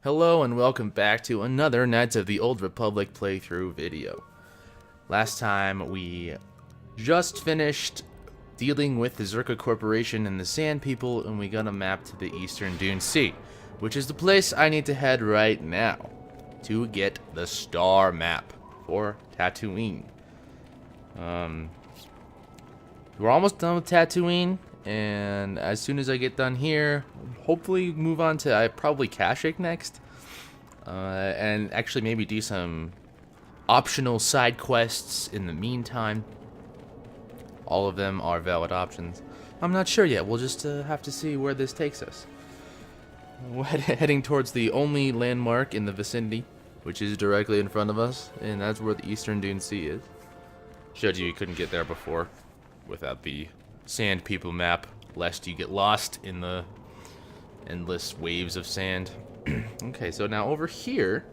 Hello and welcome back to another Knights of the Old Republic playthrough video. Last time we just finished dealing with the Zerka Corporation and the Sand People, and we got a map to the Eastern Dune Sea, which is the place I need to head right now to get the star map for Tatooine. We're almost done with Tatooine, and as soon as I get done here, hopefully move on to probably Kashyyyk next, and actually maybe do some optional side quests in the meantime. All of them are valid options. I'm not sure yet. We'll just have to see where this takes us. We're heading towards the only landmark in the vicinity, which is directly in front of us, and that's where the Eastern Dune Sea is. Showed you couldn't get there before without the Sand People map, lest you get lost in the endless waves of sand. Okay, so now over here,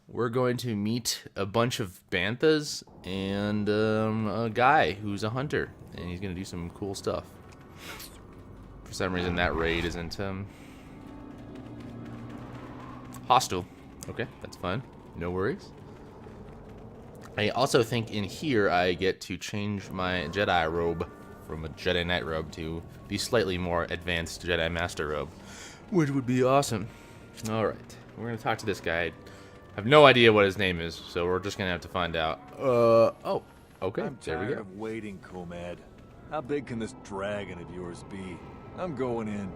we're going to meet a bunch of banthas and a guy who's a hunter, and he's going to do some cool stuff. For some reason, that raid isn't hostile. Okay, that's fine. No worries. I also think in here I get to change my Jedi robe from a Jedi Knight robe to the slightly more advanced Jedi Master robe, which would be awesome. Alright, we're going to talk to this guy. I have no idea what his name is, so we're just going to have to find out. Oh, okay, I'm there we tired go. of waiting, Comad. How big can this dragon of yours be? I'm going in.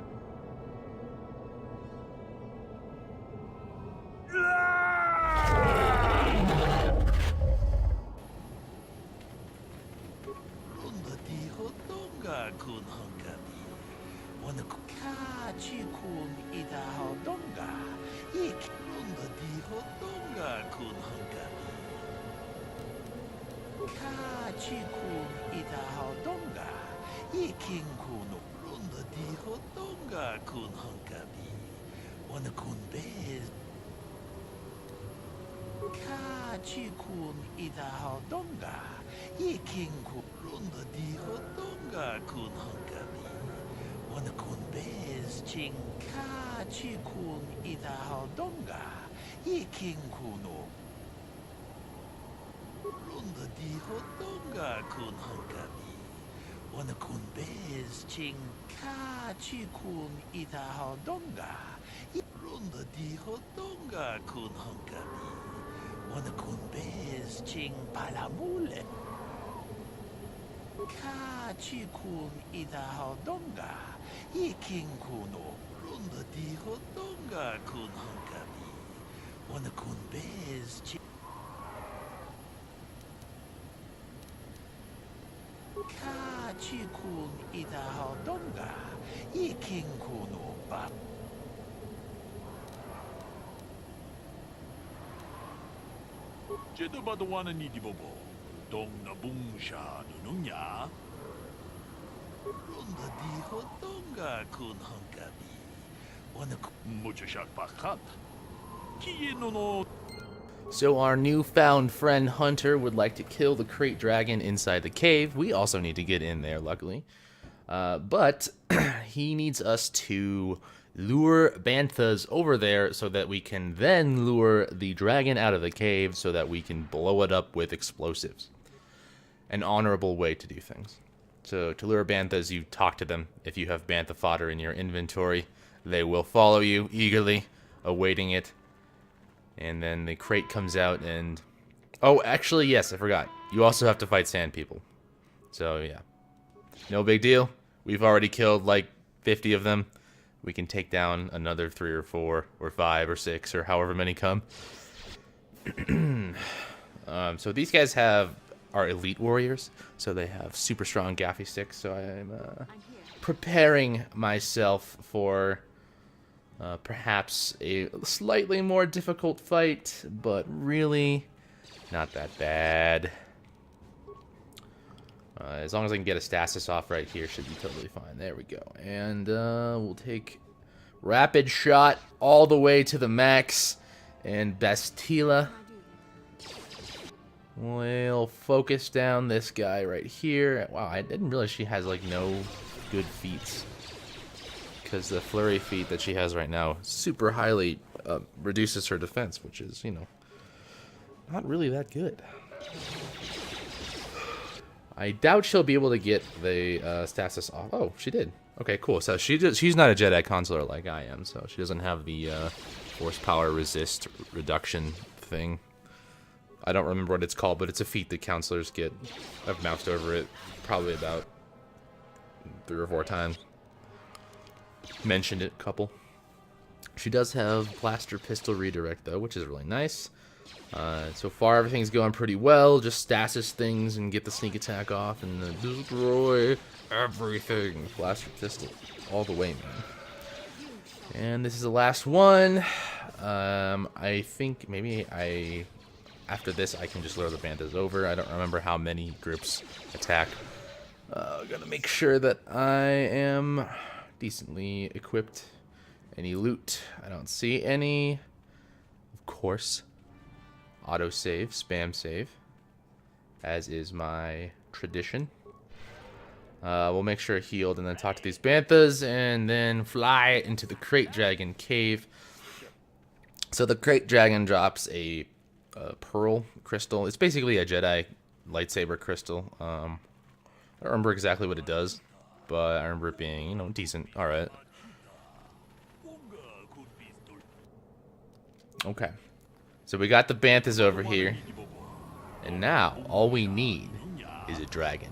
So our newfound friend Hunter would like to kill the crate dragon inside the cave. We also need to get in there, luckily. But he needs us to lure banthas over there so that we can then lure the dragon out of the cave so that we can blow it up with explosives. An honorable way to do things. So to lure banthas, you talk to them. If you have bantha fodder in your inventory, they will follow you eagerly, awaiting it. And then the crate comes out and... Oh, actually, yes, I forgot. You also have to fight sand people. So, yeah. No big deal. We've already killed, like, 50 of them. We can take down another 3 or 4 or 5 or 6 or however many come. So these guys are elite warriors. So they have super strong gaffy sticks. So I'm preparing myself for... perhaps a slightly more difficult fight, but really not that bad. As long as I can get a stasis off right here, should be totally fine. There we go. And we'll take rapid shot all the way to the max. And Bastila. We'll focus down this guy right here. Wow, I didn't realize she has, like, no good feats. because the flurry feat that she has right now super highly reduces her defense, which is, you know, not really that good. I doubt she'll be able to get the stasis off. Oh, she did. Okay, cool. So she's not a Jedi consular like I am, so she doesn't have the force power resist reduction thing. I don't remember what it's called, but it's a feat that counselors get. I've moused over it probably about 3 or 4 times. Mentioned it a couple. She does have blaster pistol redirect though, which is really nice. So far everything's going pretty well. Just stasis things and get the sneak attack off and then destroy everything. Blaster pistol all the way, man. And this is the last one. I think maybe after this I can just lure the bandas over. I don't remember how many groups attack. Gotta make sure that I am decently equipped. Any loot? I don't see any. Of course. Autosave, spam save, as is my tradition. We'll make sure healed and then talk to these banthas and then fly into the crate dragon cave. So the crate dragon drops a pearl crystal. It's basically a Jedi lightsaber crystal. I don't remember exactly what it does, but I remember it being, you know, decent. All right. Okay. So we got the banthas over here, and now all we need is a dragon.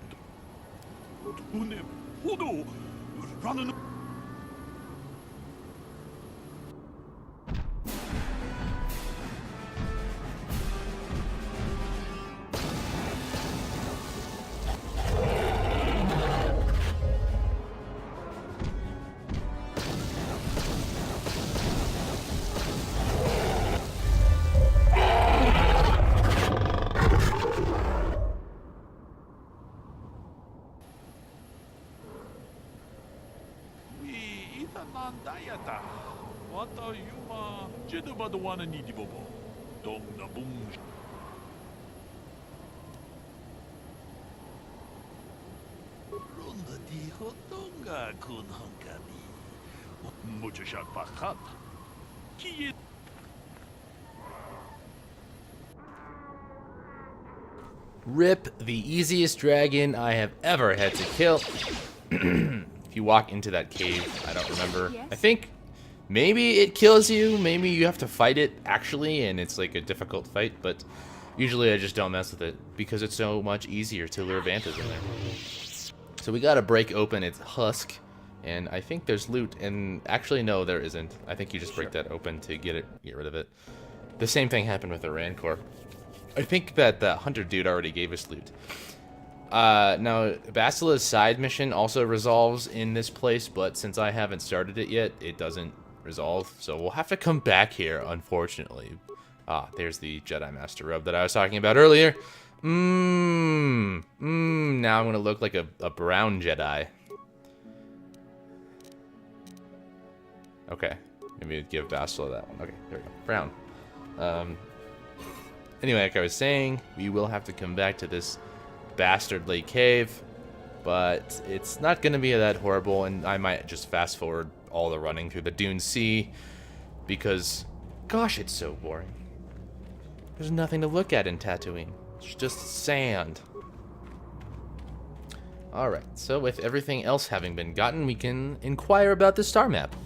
Rip, the easiest dragon I have ever had to kill. If you walk into that cave, I don't remember. I think maybe it kills you, maybe you have to fight it actually, and it's like a difficult fight, but usually I just don't mess with it because it's so much easier to lure banthas in there. So we gotta break open its husk, and I think there's loot, and actually no, there isn't. I think you just break that open to get rid of it. The same thing happened with the Rancor. I think that the hunter dude already gave us loot. Now, Basila's side mission also resolves in this place, but since I haven't started it yet, it doesn't resolve. So we'll have to come back here, unfortunately. Ah, there's the Jedi Master robe that I was talking about earlier. Now I'm gonna look like a brown Jedi. Okay, maybe give Basila that one. Okay, there we go. Brown. Anyway, like I was saying, we will have to come back to this bastardly cave, but it's not going to be that horrible, and I might just fast forward all the running through the Dune Sea, because, gosh, it's so boring. There's nothing to look at in Tatooine. It's just sand. Alright, so with everything else having been gotten, we can inquire about the star map.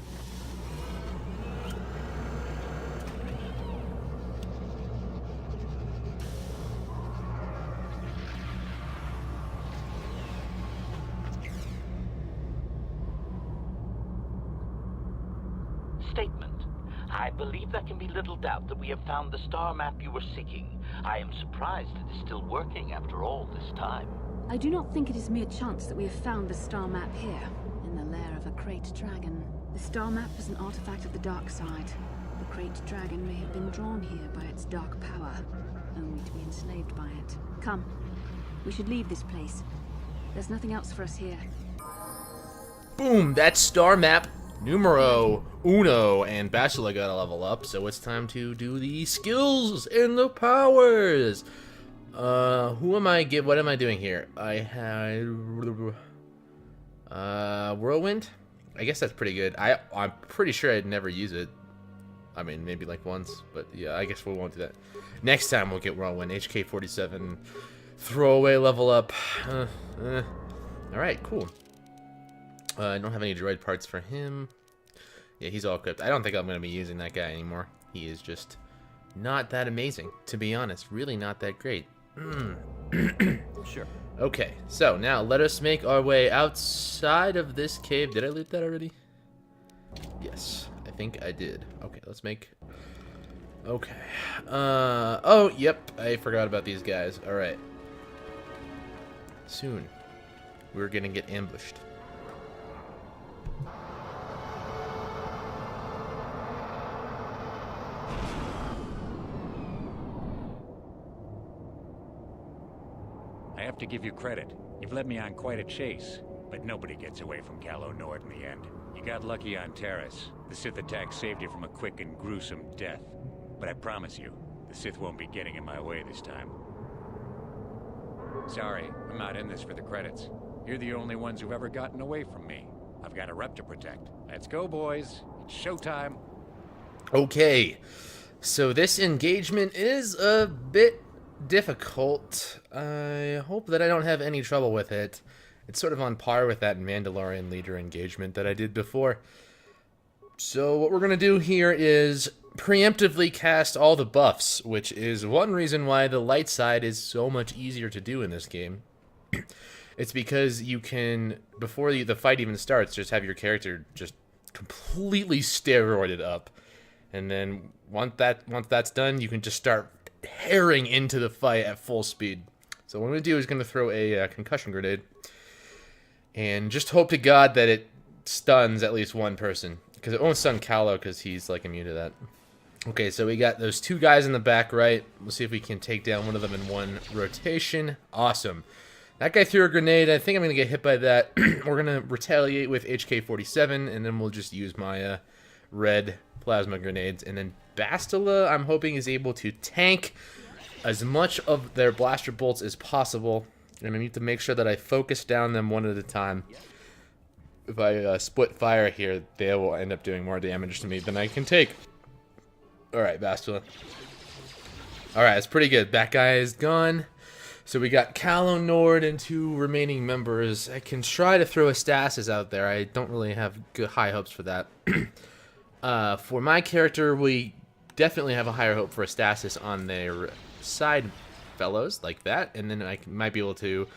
Statement. I believe there can be little doubt that we have found the star map you were seeking. I am surprised it is still working after all this time. I do not think it is mere chance that we have found the star map here, in the lair of a Krayt dragon. The star map is an artifact of the dark side. The Krayt dragon may have been drawn here by its dark power, only to be enslaved by it. Come, we should leave this place. There's nothing else for us here. Boom, that's star map numero uno, and Basila got to level up, so it's time to do the skills and the powers. What am I doing here? I had whirlwind, I guess that's pretty good. I'm pretty sure I'd never use it. I mean, maybe like once, but yeah, I guess we won't do that. Next time we'll get Whirlwind, HK-47, throwaway level up. Alright, cool. I don't have any droid parts for him. Yeah, he's all equipped. I don't think I'm going to be using that guy anymore. He is just not that amazing, to be honest. Really not that great. Sure. Okay, so now let us make our way outside of this cave. Did I loot that already? Yes, I think I did. Okay, let's make... Okay. Oh, yep, I forgot about these guys. Alright. Soon, we're gonna get ambushed. I have to give you credit. You've led me on quite a chase, but nobody gets away from KOTOR in the end. You got lucky on Terrace. The Sith attack saved you from a quick and gruesome death. But I promise you, the Sith won't be getting in my way this time. Sorry, I'm not in this for the credits. You're the only ones who've ever gotten away from me. I've got a rep to protect. Let's go, boys. It's showtime. Okay, so this engagement is a bit difficult. I hope that I don't have any trouble with it. It's sort of on par with that Mandalorian leader engagement that I did before. So what we're going to do here is preemptively cast all the buffs, which is one reason why the light side is so much easier to do in this game. It's because you can, before the fight even starts, just have your character just completely steroided up. And then once that's done, you can just start tearing into the fight at full speed. So what I'm going to do is going to throw a concussion grenade. And just hope to God that it stuns at least one person. Because it won't stun Callow because he's like immune to that. Okay, so we got those two guys in the back right. We'll see if we can take down one of them in one rotation. Awesome. That guy threw a grenade. I think I'm going to get hit by that. We're going to retaliate with HK-47, and then we'll just use my red plasma grenades. And then Bastila, I'm hoping, is able to tank as much of their blaster bolts as possible. And I need to make sure that I focus down them one at a time. If I split fire here, they will end up doing more damage to me than I can take. Alright, Bastila. Alright, that's pretty good. That guy is gone. So we got Callow, Nord, and two remaining members. I can try to throw a stasis out there. I don't really have good high hopes for that. For my character, we definitely have a higher hope for a stasis on their side fellows, like that. And then I might be able to,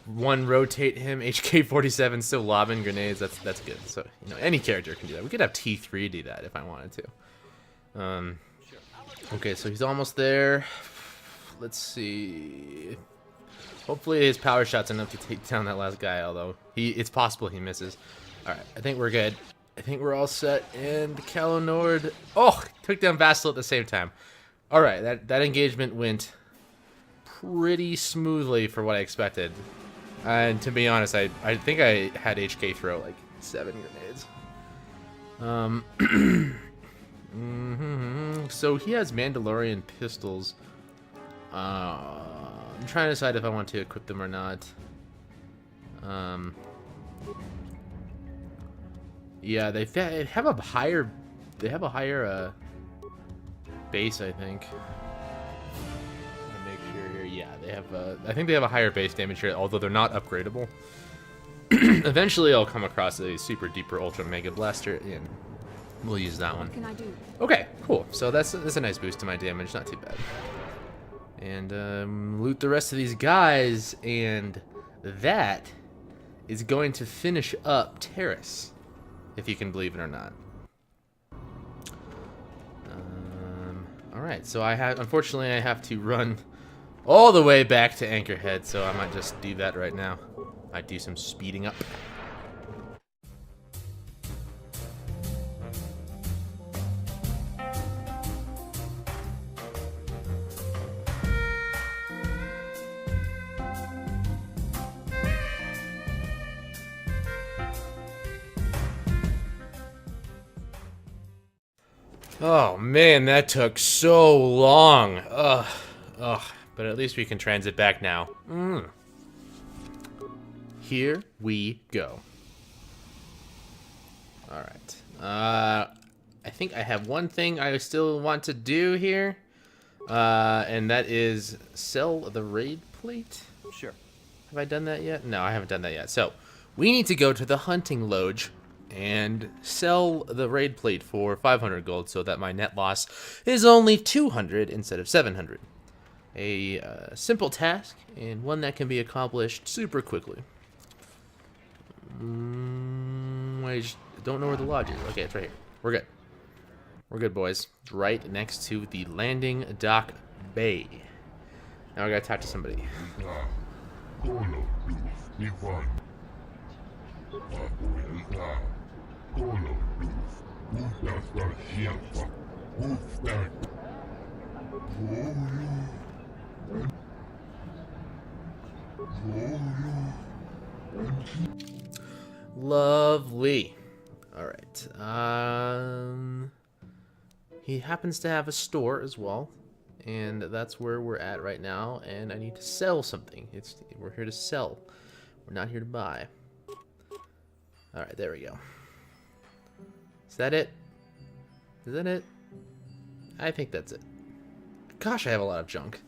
one, rotate him. HK-47 still lobbing grenades. That's good. So, you know, any character can do that. We could have T3 do that if I wanted to. Okay, so he's almost there. Let's see. Hopefully his power shot's enough to take down that last guy, although it's possible he misses. Alright, I think we're good. I think we're all set. And Callow Nord... Oh! Took down Vassal at the same time. Alright, that engagement went pretty smoothly for what I expected. And to be honest, I think I had HK throw like 7 grenades. So he has Mandalorian pistols. I'm trying to decide if I want to equip them or not. Yeah, they have a higher base, I think. Make sure here. Yeah, they have. I think they have a higher base damage here, although they're not upgradable. Eventually, I'll come across a super duper ultra mega blaster, and we'll use that one. What can I do? Okay, cool. So that's a nice boost to my damage. Not too bad. And loot the rest of these guys, and that is going to finish up Terrace, if you can believe it or not. Alright, so unfortunately I have to run all the way back to Anchorhead, so I might just do that right now. Might do some speeding up. Oh man, that took so long. Ugh. But at least we can transit back now. Here we go. Alright. I think I have one thing I still want to do here. And that is sell the raid plate. Sure. Have I done that yet? No, I haven't done that yet. So, we need to go to the hunting lodge and sell the raid plate for 500 gold so that my net loss is only 200 instead of 700. A simple task and one that can be accomplished super quickly. I just don't know where the lodge is. Okay, it's right here. We're good. We're good, boys. It's right next to the landing dock bay. Now I gotta talk to somebody. Lovely. All right. He happens to have a store as well, and that's where we're at right now. And I need to sell something. We're here to sell. We're not here to buy. All right, there we go. Is that it? Is that it? I think that's it. Gosh, I have a lot of junk.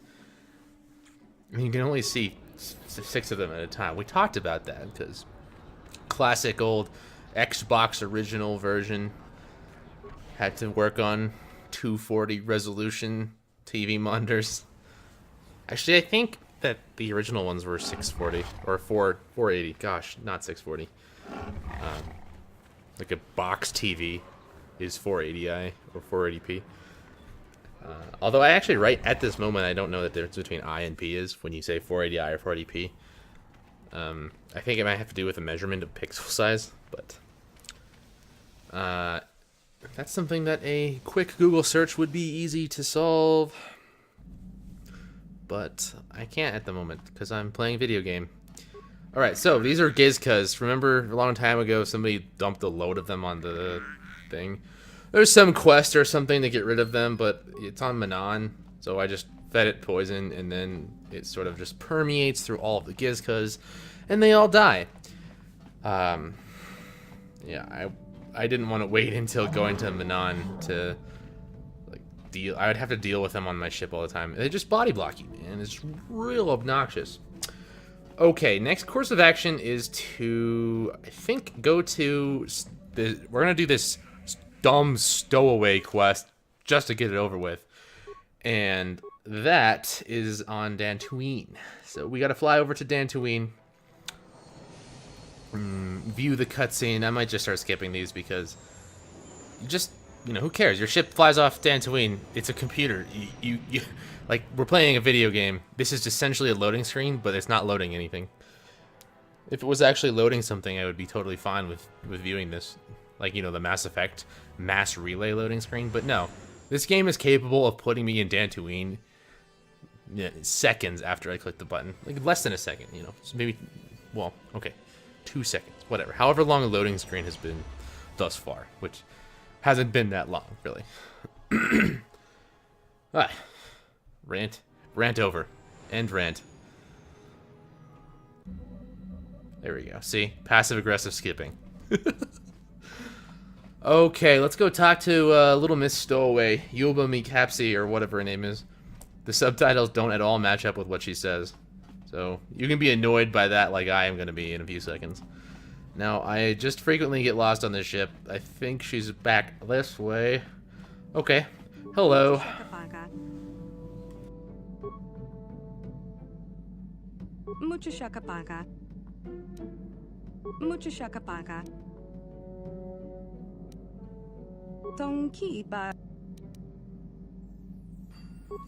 I mean, you can only see 6 of them at a time. We talked about that because classic old Xbox original version had to work on 240 resolution TV monitors. Actually, I think that the original ones were 640 or 480. Gosh, not 640. Like a box TV is 480i or 480p. Although I actually, right at this moment, I don't know the difference between I and P is when you say 480i or 480p. I think it might have to do with the measurement of pixel size, but that's something that a quick Google search would be easy to solve. But I can't at the moment because I'm playing a video game. Alright, so these are Gizkas. Remember a long time ago somebody dumped a load of them on the thing? There's some quest or something to get rid of them, but it's on Manon, so I just fed it poison, and then it sort of just permeates through all of the Gizkas, and they all die. Yeah, I didn't want to wait until going to Manon to like deal. I would have to deal with them on my ship all the time. They just body block you, man. It's real obnoxious. Okay, next course of action is to, I think, go to we're gonna do this dumb stowaway quest just to get it over with, and that is on Dantooine. So we got to fly over to Dantooine, view the cutscene. I might just start skipping these because you know, who cares? Your ship flies off Dantooine. It's a computer. You like, we're playing a video game. This is essentially a loading screen, but it's not loading anything. If it was actually loading something, I would be totally fine with viewing this. Like, you know, the Mass Effect mass relay loading screen. But no, this game is capable of putting me in Dantooine seconds after I click the button. Like, less than a second, you know. So maybe, well, okay, 2 seconds, whatever. However long a loading screen has been thus far, which hasn't been that long, really. Rant over. End rant. There we go. See? Passive-aggressive skipping. Okay, let's go talk to little Miss Stowaway, Yuba Mikapsi, or whatever her name is. The subtitles don't at all match up with what she says. So, you can be annoyed by that like I am going to be in a few seconds. Now, I just frequently get lost on this ship. I think she's back this way. Okay. Hello. Mucho shaka paga. Mucho shaka paga. Tonki ba.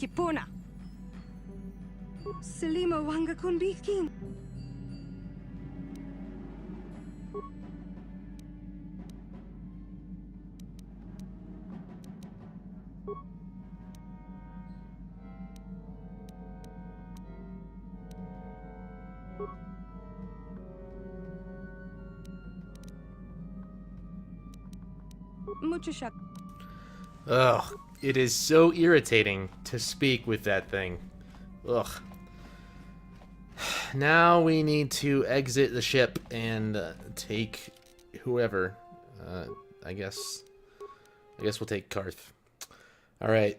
Kipuna. Selima wanga kunbiking. Mucho shaka. Ugh, it is so irritating to speak with that thing. Ugh. Now we need to exit the ship and take whoever. I guess we'll take Karth. All right.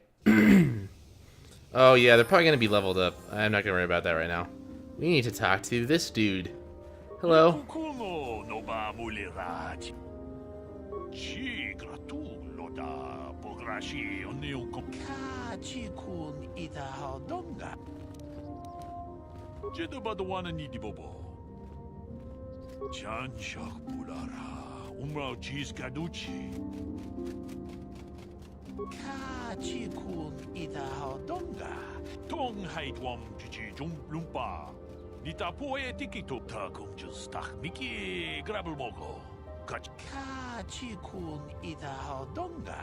Oh yeah, they're probably gonna be leveled up. I'm not gonna worry about that right now. We need to talk to this dude. Hello. Nita poe tikito ta kung just tak miki grabel mogo. Kach ka chi kun ida donga.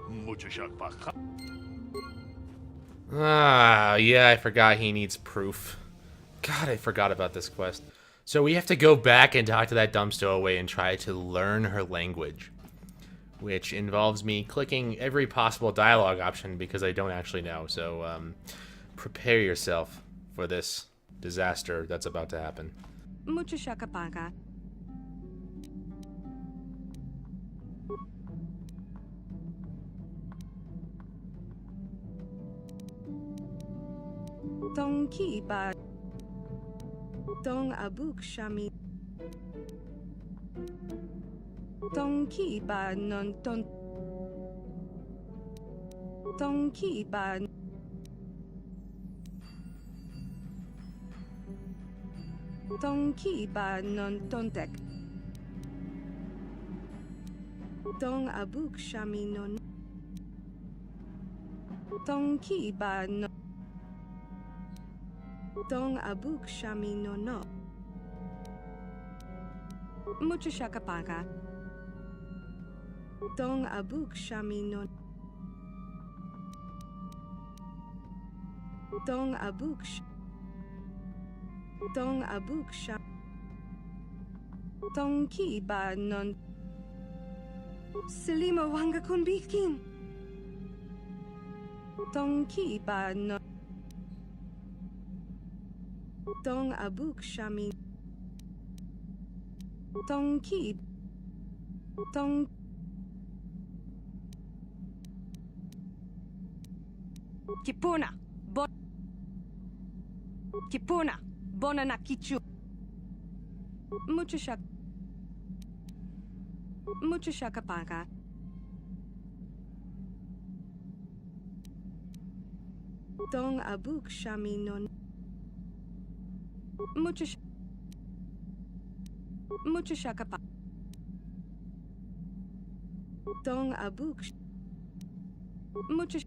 Mucho shak baka. Ah, yeah, I forgot he needs proof. God, I forgot about this quest. So we have to go back and talk to that dumb stowaway and try to learn her language, which involves me clicking every possible dialogue option because I don't actually know. So prepare yourself for this disaster that's about to happen. Mucho shakapaka. Tong ki ba. Tong abuk shami. Tong ki ba non ton. Tong ki ba. Tong ki ba non tontek. Tong abuk shami non. Tong ki ba non. Tong abuk shami no. Mucho shakapaka. Tong abuk shami no. Tong abuk Tong abuk sham. Tong ki ba non. Selima wanga kun bikin. Tong ki ba non. Tong abuk shami. Tong ki. Tong. Kipuna. Bon. Kipuna. Bona na kichu. Mucho shakapaka. Tong abuk shami non. Mucho shakapa. Tong abuk. Mucho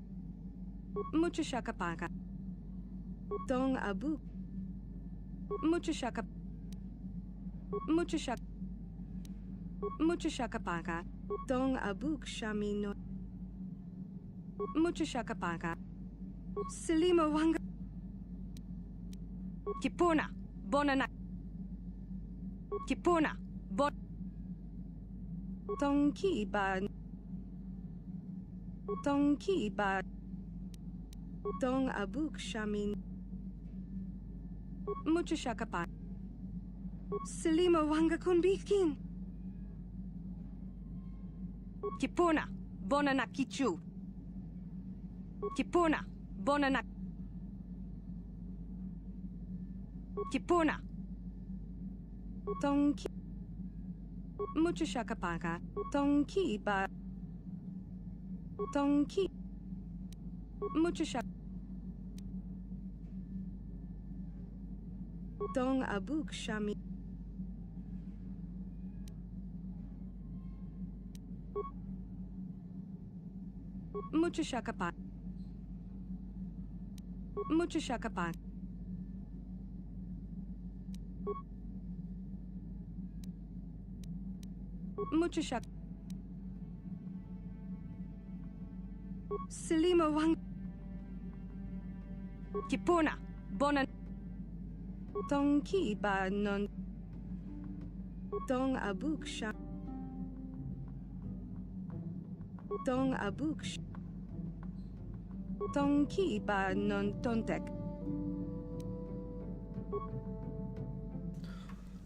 shakapaka. Tong abuk. Mucho shakapaka. Tong abuk shami no. Mucho shakapaka. Selima wanga. Kipuna. Bona na. Kipuna. Bon. Tong ki ba. Tong ki ba. Tong abuk shami. Mucho shakapa. Selima wanga kun bikin. Kipuna. Bona na kichu. Kipuna. Bona na. Kipuna. Tong ki. Mucho shakapaka. Tong ki ba. Tong ki. Mucho shak. Tong abuk shami. Mucho shakapa. Mucho shakapa. Mucho shak. Selima wang. Kipuna. Bona. Tong ki ba non. Tong abuk sham. Tong abuk sham. Tong ki ba non tontek.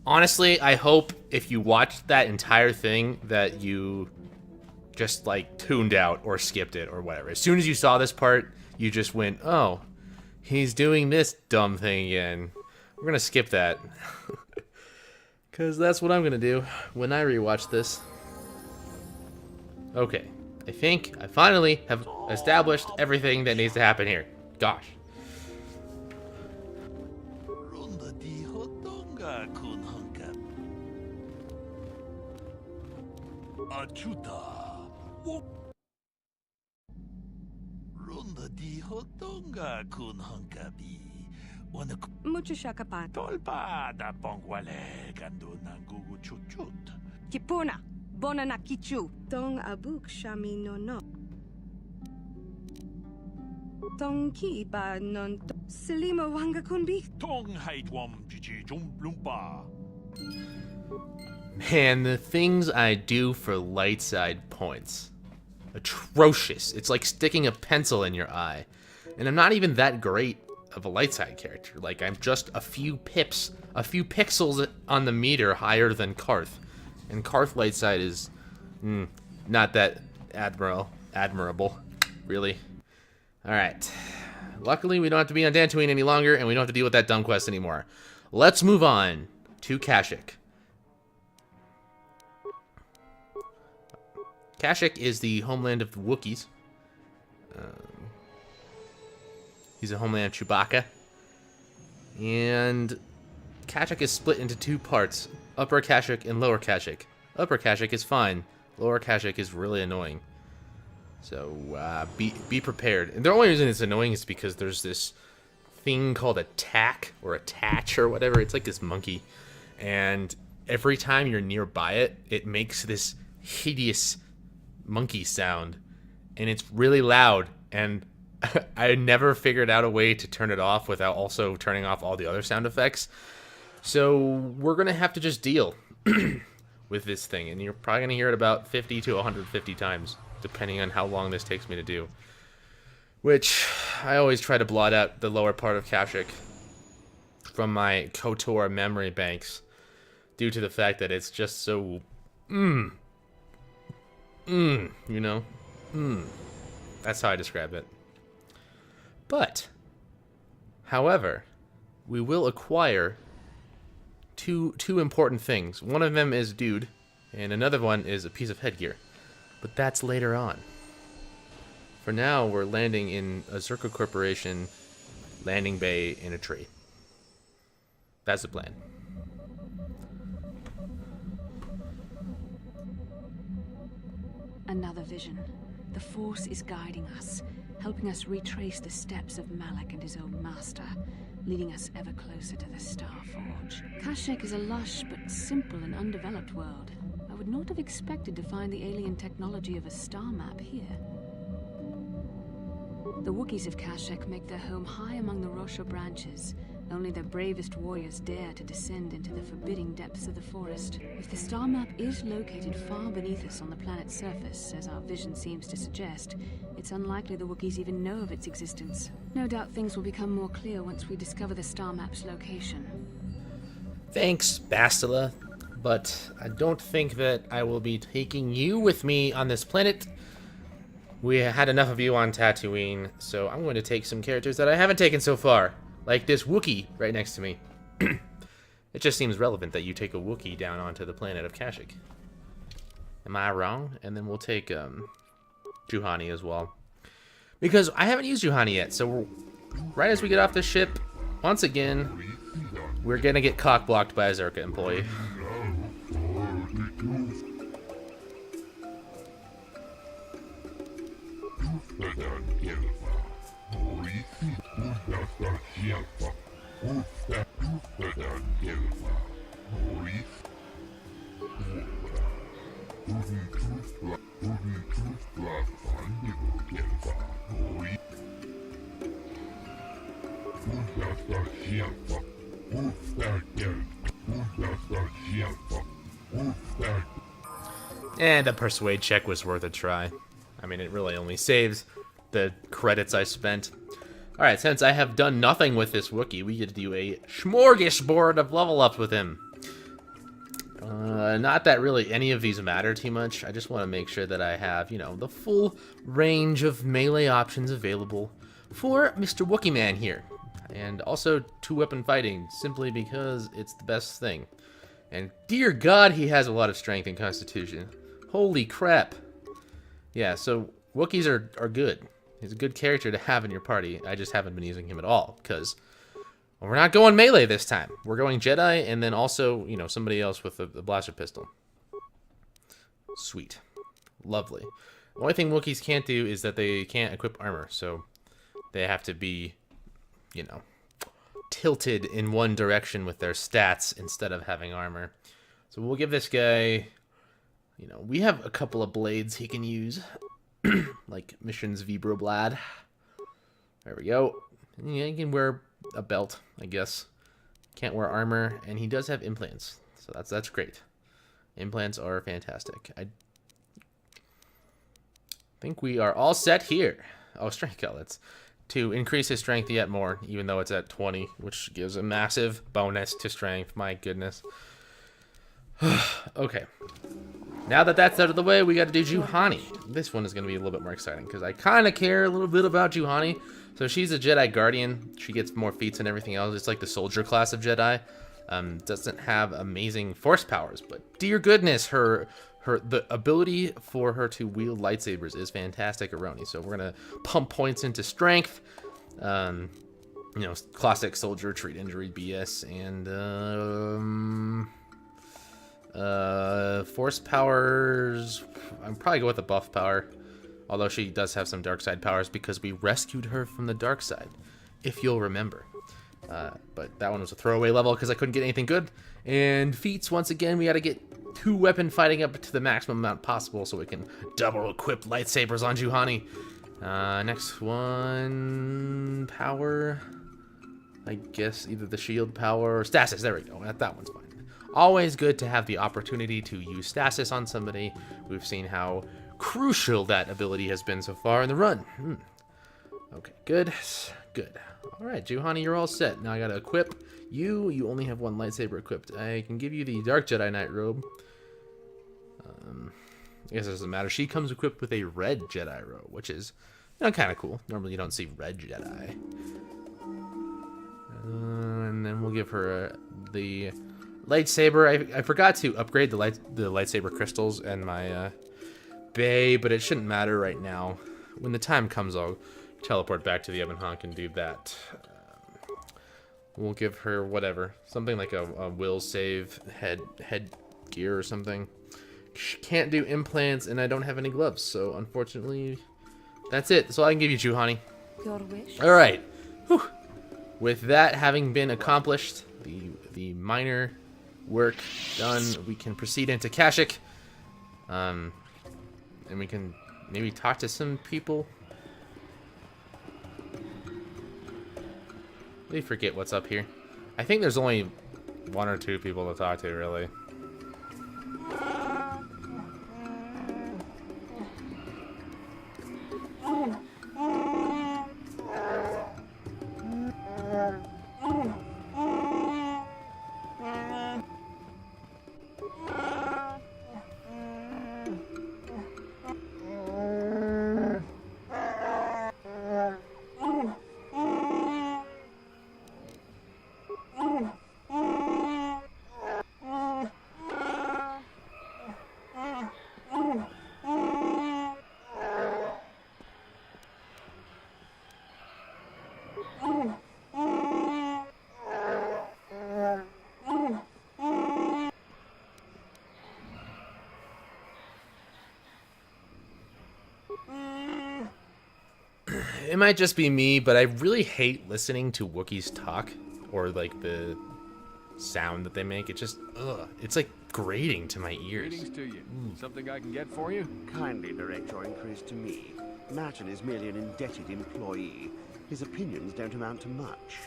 Honestly, I hope if you watched that entire thing that you just like tuned out or skipped it or whatever. As soon as you saw this part, you just went, oh, he's doing this dumb thing again. We're gonna skip that. Because that's what I'm gonna do when I rewatch this. Okay, I think I finally have established everything that needs to happen here. Gosh. Mucho shakapaka. Tolpa da pongwale gandu nangugu chuchut. Kipuna. Bona na kichu. Tong abuk shami no no. Tong ki ba non Selima wanga kunbi. Tong haitwam jiji jumblumpa. Man, the things I do for light side points. Atrocious. It's like sticking a pencil in your eye. And I'm not even that great of a light side character. Like, I'm just a few pips, a few pixels on the meter higher than Karth. And Karth light side is not that admirable, really. Alright. Luckily, we don't have to be on Dantooine any longer, and we don't have to deal with that dumb quest anymore. Let's move on to Kashyyyk. Kashyyyk is the homeland of the Wookiees. He's a homeland of Chewbacca. And Kashyyyk is split into two parts. Upper Kashyyyk and Lower Kashyyyk. Upper Kashyyyk is fine. Lower Kashyyyk is really annoying. So, be prepared. And the only reason it's annoying is because there's this thing called a tack, or attach, or whatever. It's like this monkey. And every time you're nearby it, it makes this hideous monkey sound. And it's really loud. And I never figured out a way to turn it off without also turning off all the other sound effects. So we're going to have to just deal with this thing. And you're probably going to hear it about 50 to 150 times, depending on how long this takes me to do. Which, I always try to blot out the lower part of Kashyyyk from my KOTOR memory banks, due to the fact that it's just so, you know? That's how I describe it. But, however, we will acquire two important things. One of them is Dude, and another one is a piece of headgear. But that's later on. For now, we're landing in a Zerka Corporation landing bay in a tree. That's the plan. Another vision. The Force is guiding us, helping us retrace the steps of Malak and his old master, leading us ever closer to the Star Forge. Kashyyyk is a lush but simple and undeveloped world. I would not have expected to find the alien technology of a star map here. The Wookiees of Kashyyyk make their home high among the Rosha branches. Only their bravest warriors dare to descend into the forbidding depths of the forest. If the star map is located far beneath us on the planet's surface, as our vision seems to suggest, it's unlikely the Wookiees even know of its existence. No doubt things will become more clear once we discover the star map's location. Thanks, Bastila, but I don't think that I will be taking you with me on this planet. We had enough of you on Tatooine, so I'm going to take some characters that I haven't taken so far. Like this Wookie right next to me. It just seems relevant that you take a Wookie down onto the planet of Kashyyyk. Am I wrong? And then we'll take Juhani as well. Because I haven't used Juhani yet, so right as we get off the ship, once again, we're gonna get cock-blocked by a Zerka employee. And the persuade check was worth a try. I mean, it really only saves the credits I spent. Alright, since I have done nothing with this Wookiee, we get to do a smorgasbord of level ups with him. Not that really any of these matter too much. I just want to make sure that I have, you know, the full range of melee options available for Mr. Wookie Man here. And also 2-weapon fighting, simply because it's the best thing. And dear God, he has a lot of strength and constitution. Holy crap. Yeah, so Wookiees are good. He's a good character to have in your party. I just haven't been using him at all, because we're not going melee this time. We're going Jedi, and then also, you know, somebody else with the blaster pistol. Sweet. Lovely. The only thing Wookiees can't do is that they can't equip armor, so they have to be, you know, tilted in one direction with their stats instead of having armor. So we'll give this guy, you know, we have a couple of blades he can use, like Mission's Vibroblad. There we go. Yeah, he can wear a belt, I guess. Can't wear armor, and he does have implants, so that's great. Implants are fantastic. I think we are all set here. Oh, strength cutlets. To increase his strength yet more, even though it's at 20, which gives a massive bonus to strength. My goodness. Okay. Now that that's out of the way, we got to do Juhani. This one is going to be a little bit more exciting, because I kind of care a little bit about Juhani. So she's a Jedi Guardian. She gets more feats and everything else. It's like the soldier class of Jedi. Doesn't have amazing force powers, but dear goodness, the ability for her to wield lightsabers is fantastic, Aroni. So we're gonna pump points into strength, you know, classic soldier treat injury BS, and force powers. I'm probably go with the buff power, although she does have some dark side powers because we rescued her from the dark side, if you'll remember. But that one was a throwaway level because I couldn't get anything good. And feats, once again, we got to get 2-weapon fighting up to the maximum amount possible so we can double equip lightsabers on Juhani. Next one, power. I guess either the shield power or stasis. There we go. That one's fine. Always good to have the opportunity to use stasis on somebody. We've seen how crucial that ability has been so far in the run. Okay, good. Good. All right, Juhani, you're all set. Now I gotta equip you. You only have one lightsaber equipped. I can give you the Dark Jedi Knight robe. I guess it doesn't matter. She comes equipped with a red Jedi robe, which is, you know, kind of cool. Normally you don't see red Jedi. And then we'll give her the lightsaber. I forgot to upgrade the lightsaber crystals and my bay, but it shouldn't matter right now. When the time comes, I'll teleport back to the Ebon Honk and do that. We'll give her whatever, something like a will save head gear or something. She can't do implants, and I don't have any gloves, so unfortunately, that's it. That's all I can give you, Juhani. Your wish. All right. Whew. With that having been accomplished, the minor work done, we can proceed into Kashyyyk, and we can maybe talk to some people. I forget what's up here. I think there's only 1 or 2 people to talk to, really. It might just be me, but I really hate listening to Wookiees talk, or like the sound that they make. It just, it's like grating to my ears. Greetings to you. Something I can get for you? Kindly direct your inquiries to me. Martin is merely an indebted employee. His opinions don't amount to much.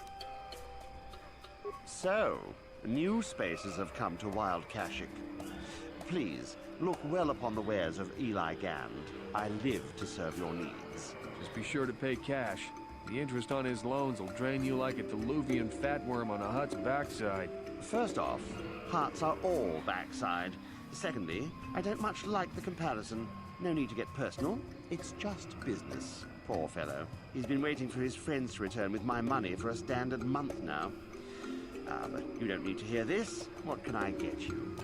So, new spaces have come to Wild Kashyyyk. Please, look well upon the wares of Eli Gand. I live to serve your needs. Just be sure to pay cash. The interest on his loans will drain you like a diluvian fatworm on a hut's backside. First off, Hearts are all backside. Secondly, I don't much like the comparison. No need to get personal. It's just business. Poor fellow. He's been waiting for his friends to return with my money for a standard month now. But you don't need to hear this. What can I get you?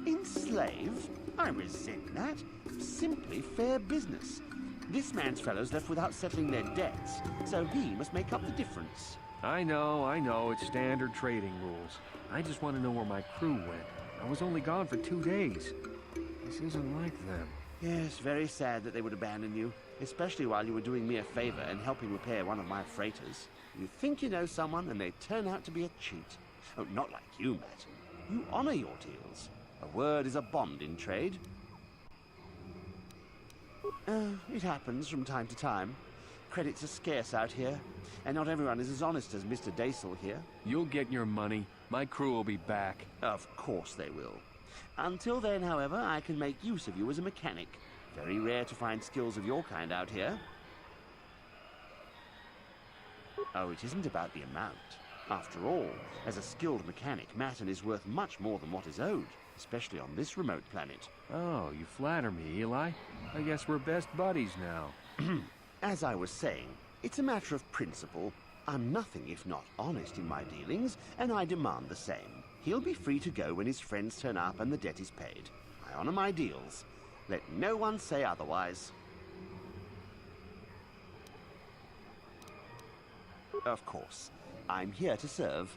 Enslave? I resent that. Simply fair business. This man's fellows left without settling their debts, so he must make up the difference. I know, it's standard trading rules. I just want to know where my crew went. I was only gone for 2 days. This isn't like them. Yes, very sad that they would abandon you, especially while you were doing me a favor and helping repair one of my freighters. You think you know someone, and they turn out to be a cheat. Oh, not like you, Matt. You honor your deals. A word is a bond in trade. It happens from time to time. Credits are scarce out here, and not everyone is as honest as Mr. Daisel here. You'll get your money. My crew will be back. Of course they will. Until then, however, I can make use of you as a mechanic. Very rare to find skills of your kind out here. Oh, it isn't about the amount. After all, as a skilled mechanic, Matten is worth much more than what is owed, especially on this remote planet. Oh, you flatter me, Eli. I guess we're best buddies now. As I was saying, it's a matter of principle. I'm nothing if not honest in my dealings, and I demand the same. He'll be free to go when his friends turn up and the debt is paid. I honor my deals. Let no one say otherwise. Of course, I'm here to serve.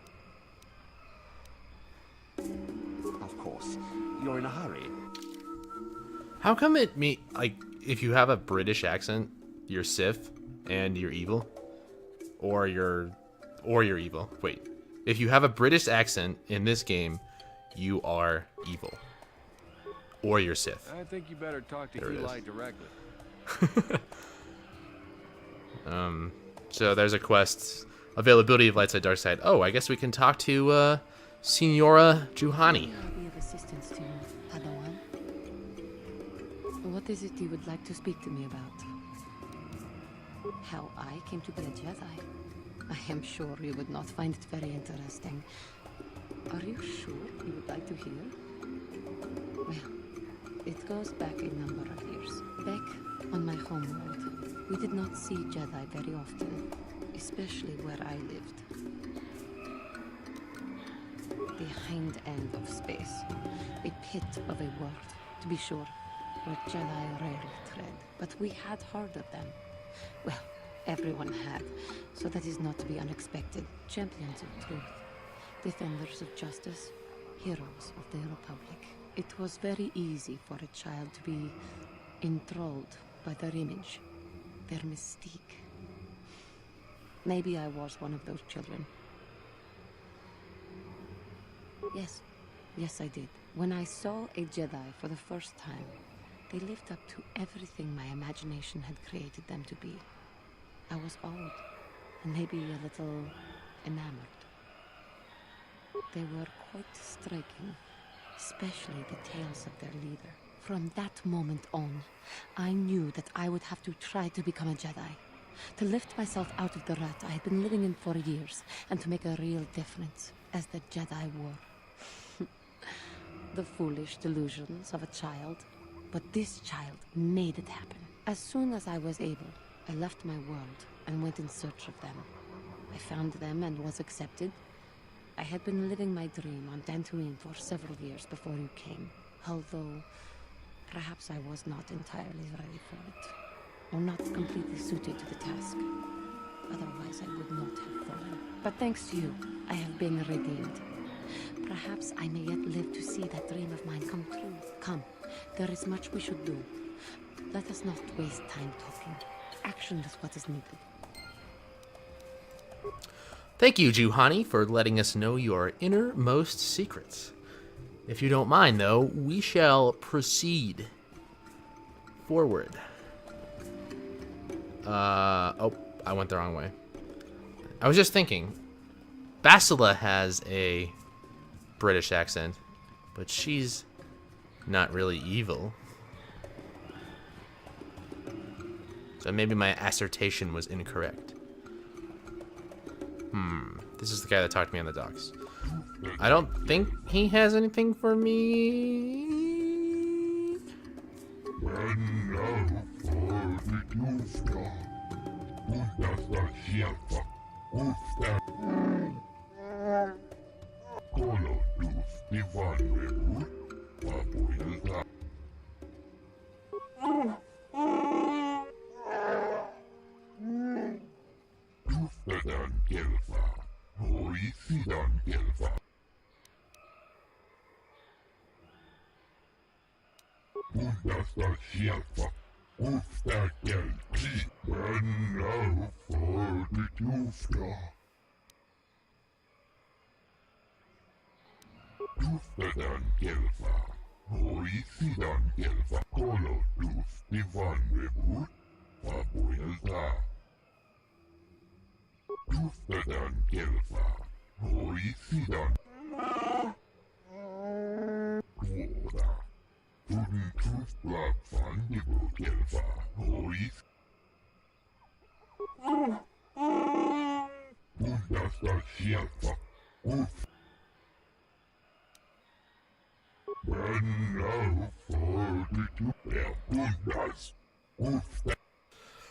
Of course, you're in a hurry. How come like, if you have a British accent, you're Sith and you're evil? Or you're evil. Wait. If you have a British accent in this game, you are evil. Or you're Sith. I think you better talk to There it Eli is. directly. So there's a quest. Availability of light side, dark side. Oh, I guess we can talk to Signora Juhani. I'll be of assistance to you, Padawan. What is it you would like to speak to me about? How I came to be a Jedi? I am sure you would not find it very interesting. Are you sure you would like to hear? Well, it goes back a number of years. Back on my homeworld, we did not see Jedi very often, especially where I lived. The hind end of space, a pit of a world, to be sure, where Jedi rarely tread, but we had heard of them. Well, everyone had, so that is not to be unexpected. Champions of truth, defenders of justice, heroes of the Republic. It was very easy for a child to be enthralled by their image, their mystique. Maybe I was one of those children. Yes, I did. When I saw a Jedi for the first time, they lived up to everything my imagination had created them to be. I was awed, and maybe a little enamored. They were quite striking, especially the tales of their leader. From that moment on, I knew that I would have to try to become a Jedi, to lift myself out of the rut I had been living in for years, and to make a real difference, as the Jedi were. The foolish delusions of a child, but this child made it happen. As soon as I was able, I left my world and went in search of them. I found them and was accepted. I had been living my dream on Dantooine for several years before you came, although perhaps I was not entirely ready for it, or not completely suited to the task. Otherwise, I would not have fallen. But thanks to you, I have been redeemed. Perhaps I may yet live to see that dream of mine come true. Come, there is much we should do. Let us not waste time talking. Action is what is needed. Thank you, Juhani, for letting us know your innermost secrets. If you don't mind, though, we shall proceed forward. Oh, I went the wrong way. I was just thinking, Basila has a British accent, but she's not really evil. So maybe my assertion was incorrect. This is the guy that talked to me on the docks. I don't think he has anything for me.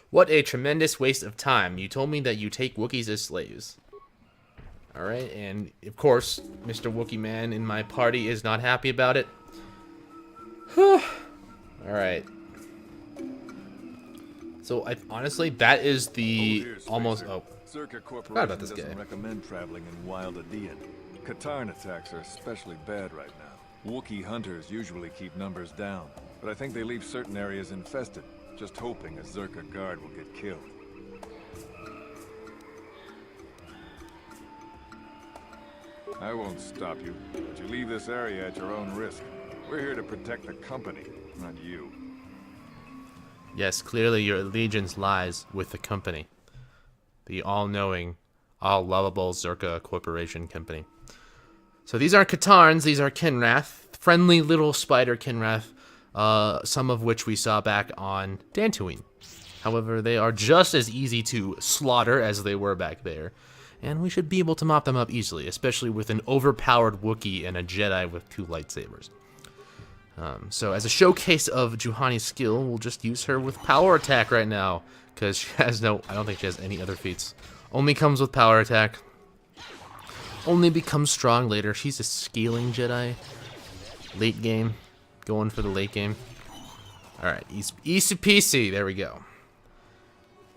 What a tremendous waste of time. You told me that you take Wookiees as slaves. Alright, and of course, Mr. Wookie Man in my party is not happy about it. Alright. So, honestly, that is the almost... Oh, Zerka forgot Corporation about this guy. doesn't recommend traveling in Wild Adean. Katarn attacks are especially bad right now. Wookiee hunters usually keep numbers down, but I think they leave certain areas infested, just hoping a Zerka guard will get killed. I won't stop you, but you leave this area at your own risk. We're here to protect the company, not you. Yes, clearly your allegiance lies with the company. The all-knowing, all-lovable Zerka Corporation Company. So these aren't Katarns, these are Kinrath. Friendly little spider Kinrath, some of which we saw back on Dantooine. However, they are just as easy to slaughter as they were back there. And we should be able to mop them up easily, especially with an overpowered Wookiee and a Jedi with 2 lightsabers. So as a showcase of Juhani's skill, we'll just use her with power attack right now. Because she has no... I don't think she has any other feats. Only comes with power attack. Only becomes strong later. She's a scaling Jedi. Late game. Going for the late game. Alright, easy peasy. There we go.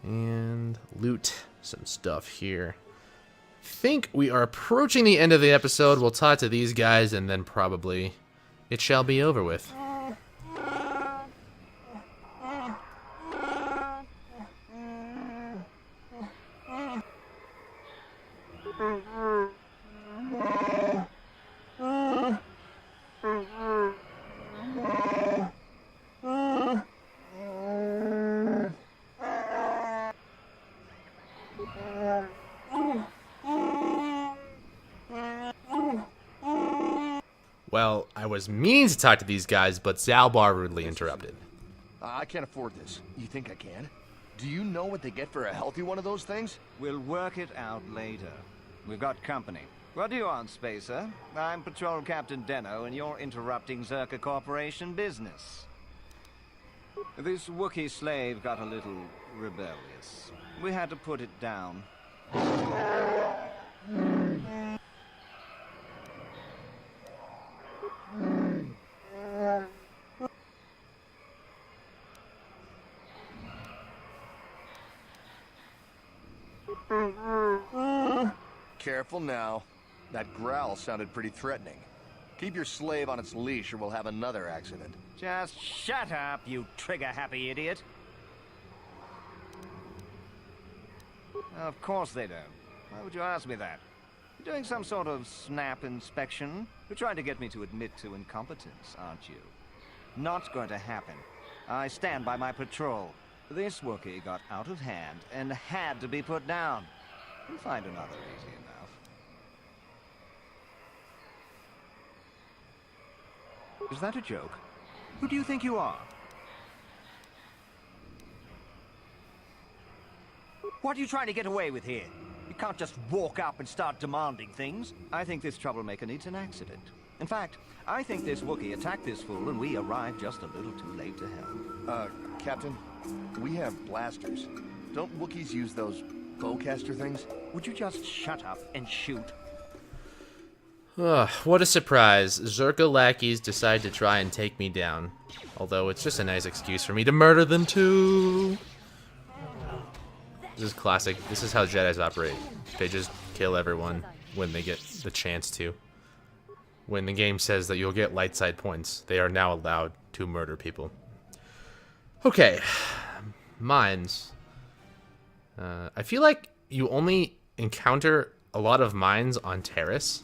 And loot some stuff here. I think we are approaching the end of the episode. We'll talk to these guys and then probably it shall be over with. Well, I was meaning to talk to these guys, but Zalbar rudely interrupted. I can't afford this. You think I can? Do you know what they get for a healthy one of those things? We'll work it out later. We've got company. What do you want, Spacer? I'm Patrol Captain Deno, and you're interrupting Zerka Corporation business. This Wookiee slave got a little rebellious. We had to put it down. Careful now. That growl sounded pretty threatening. Keep your slave on its leash or we'll have another accident. Just shut up, you trigger-happy idiot. Of course they don't. Why would you ask me that? You're doing some sort of snap inspection? You're trying to get me to admit to incompetence, aren't you? Not going to happen. I stand by my patrol. This Wookiee got out of hand and had to be put down. We'll find another easy enough. Is that a joke? Who do you think you are? What are you trying to get away with here? You You can't just walk up and start demanding things. I think this troublemaker needs an accident. In fact, I think this Wookiee attacked this fool and we arrived just a little too late to help. Captain, we have blasters. Don't Wookiees use those bowcaster things? Would you just shut up and shoot? Ugh, what a surprise. Zerka lackeys decide to try and take me down. Although it's just a nice excuse for me to murder them too. This is classic. This is how Jedis operate. They just kill everyone when they get the chance to. When the game says that you'll get light side points, they are now allowed to murder people. Okay. Mines. I feel like you only encounter a lot of mines on Terrace.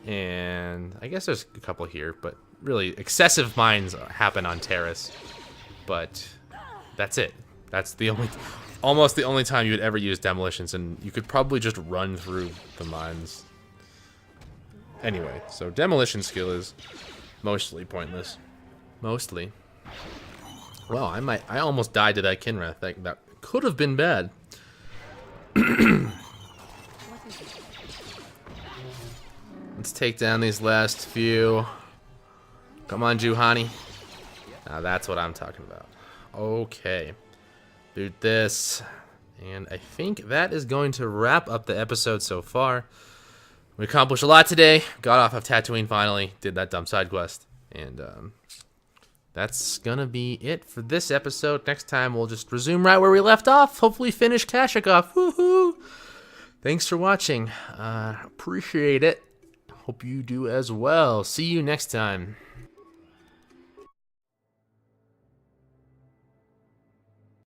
And I guess there's a couple here, but really excessive mines happen on Terrace. But that's it. That's the only, almost the only time you would ever use demolitions, and you could probably just run through the mines. Anyway, so demolition skill is mostly pointless. Mostly. Well, I almost died to that Kinrath. That could have been bad. Let's take down these last few. Come on, Juhani. Now that's what I'm talking about. Okay. Boot this. And I think that is going to wrap up the episode so far. We accomplished a lot today. Got off of Tatooine finally. Did that dumb side quest. And that's gonna be it for this episode. Next time we'll just resume right where we left off. Hopefully finish Kashyyyk off. Woohoo! Thanks for watching. Appreciate it. Hope you do as well. See you next time.